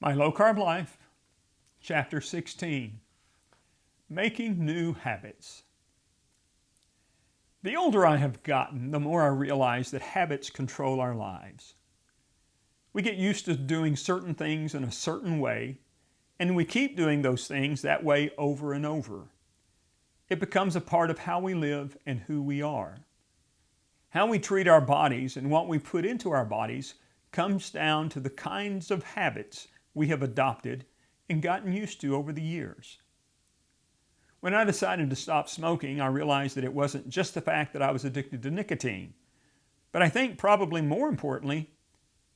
My Low-Carb Life, Chapter 16, Making New Habits. The older I have gotten, the more I realize that habits control our lives. We get used to doing certain things in a certain way, and we keep doing those things that way over and over. It becomes a part of how we live and who we are. How we treat our bodies and what we put into our bodies comes down to the kinds of habits we have adopted and gotten used to over the years. When I decided to stop smoking, I realized that it wasn't just the fact that I was addicted to nicotine, but I think probably more importantly,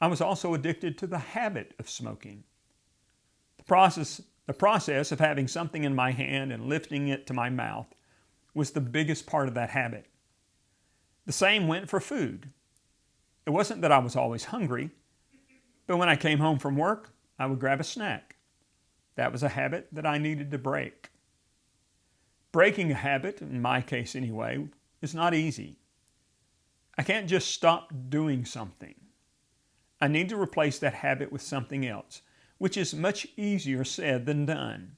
I was also addicted to the habit of smoking. The process of having something in my hand and lifting it to my mouth was the biggest part of that habit. The same went for food. It wasn't that I was always hungry, but when I came home from work, I would grab a snack. That was a habit that I needed to break. Breaking a habit, in my case anyway, is not easy. I can't just stop doing something. I need to replace that habit with something else, which is much easier said than done.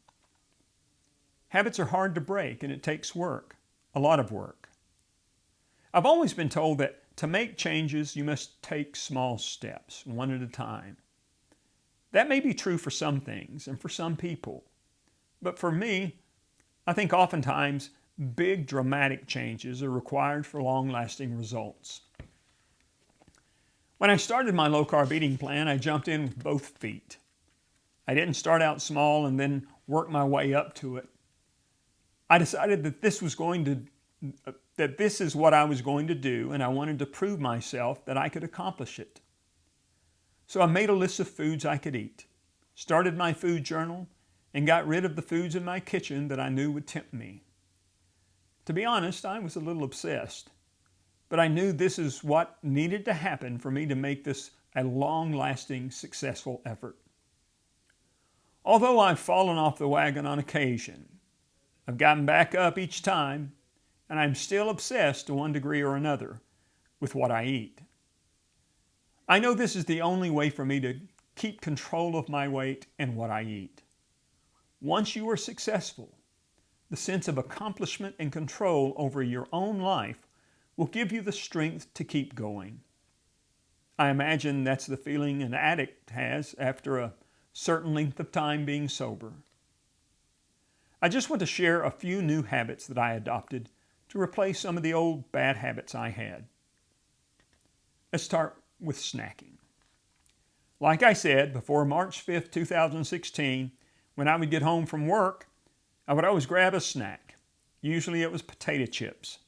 Habits are hard to break, and it takes work, a lot of work. I've always been told that to make changes, you must take small steps, one at a time. That may be true for some things and for some people, but for me, I think oftentimes big dramatic changes are required for long-lasting results. When I started my low-carb eating plan, I jumped in with both feet. I didn't start out small and then work my way up to it. I decided that this is what I was going to do, and I wanted to prove myself that I could accomplish it. So I made a list of foods I could eat, started my food journal, and got rid of the foods in my kitchen that I knew would tempt me. To be honest, I was a little obsessed, but I knew this is what needed to happen for me to make this a long-lasting, successful effort. Although I've fallen off the wagon on occasion, I've gotten back up each time, and I'm still obsessed to one degree or another with what I eat. I know this is the only way for me to keep control of my weight and what I eat. Once you are successful, the sense of accomplishment and control over your own life will give you the strength to keep going. I imagine that's the feeling an addict has after a certain length of time being sober. I just want to share a few new habits that I adopted to replace some of the old bad habits I had. Let's start with snacking. Like I said, before March 5th, 2016, when I would get home from work, I would always grab a snack. Usually it was potato chips.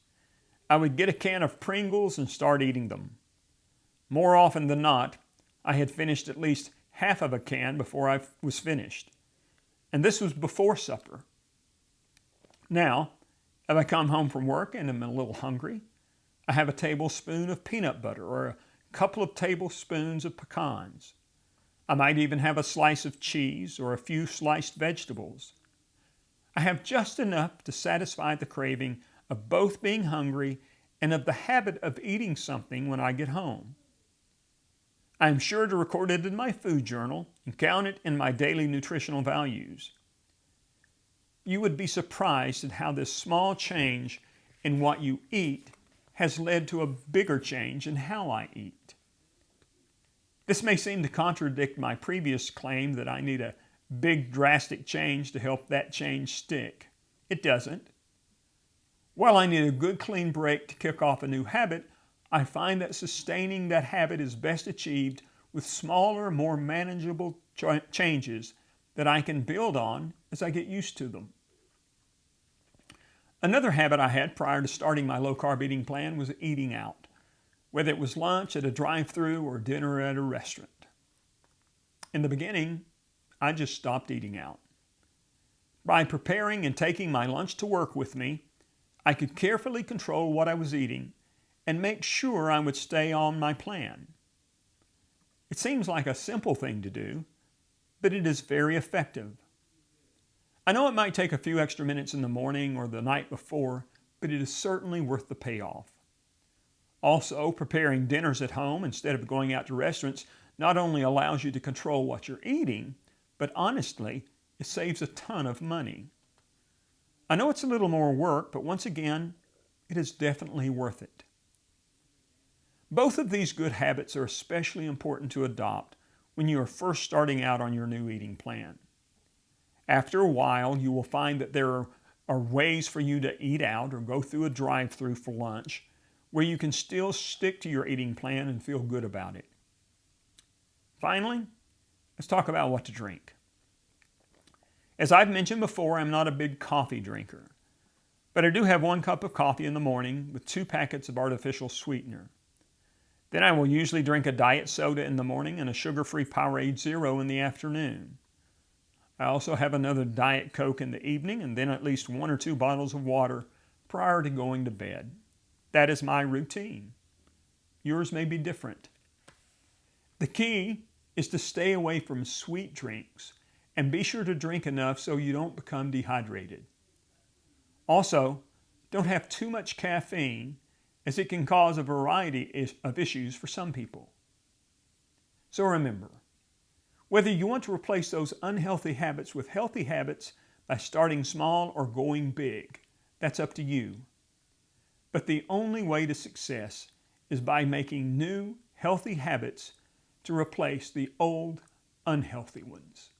I would get a can of Pringles and start eating them. More often than not, I had finished at least half of a can before I was finished. And this was before supper. Now, if I come home from work and I'm a little hungry, I have a tablespoon of peanut butter or a couple of tablespoons of pecans. I might even have a slice of cheese or a few sliced vegetables. I have just enough to satisfy the craving of both being hungry and of the habit of eating something when I get home. I am sure to record it in my food journal and count it in my daily nutritional values. You would be surprised at how this small change in what you eat has led to a bigger change in how I eat. This may seem to contradict my previous claim that I need a big drastic change to help that change stick. It doesn't. While I need a good clean break to kick off a new habit, I find that sustaining that habit is best achieved with smaller, more manageable changes that I can build on as I get used to them. Another habit I had prior to starting my low-carb eating plan was eating out, whether it was lunch at a drive-thru or dinner at a restaurant. In the beginning, I just stopped eating out. By preparing and taking my lunch to work with me, I could carefully control what I was eating and make sure I would stay on my plan. It seems like a simple thing to do, but it is very effective. I know it might take a few extra minutes in the morning or the night before, but it is certainly worth the payoff. Also, preparing dinners at home instead of going out to restaurants not only allows you to control what you're eating, but honestly, it saves a ton of money. I know it's a little more work, but once again, it is definitely worth it. Both of these good habits are especially important to adopt when you are first starting out on your new eating plan. After a while, you will find that there are ways for you to eat out or go through a drive-through for lunch where you can still stick to your eating plan and feel good about it. Finally, let's talk about what to drink. As I've mentioned before, I'm not a big coffee drinker, but I do have 1 cup of coffee in the morning with 2 packets of artificial sweetener. Then I will usually drink a diet soda in the morning and a sugar-free Powerade Zero in the afternoon. I also have another Diet Coke in the evening and then at least 1 or 2 bottles of water prior to going to bed. That is my routine. Yours may be different. The key is to stay away from sweet drinks and be sure to drink enough so you don't become dehydrated. Also, don't have too much caffeine as it can cause a variety of issues for some people. So remember, whether you want to replace those unhealthy habits with healthy habits by starting small or going big, that's up to you. But the only way to success is by making new, healthy habits to replace the old, unhealthy ones.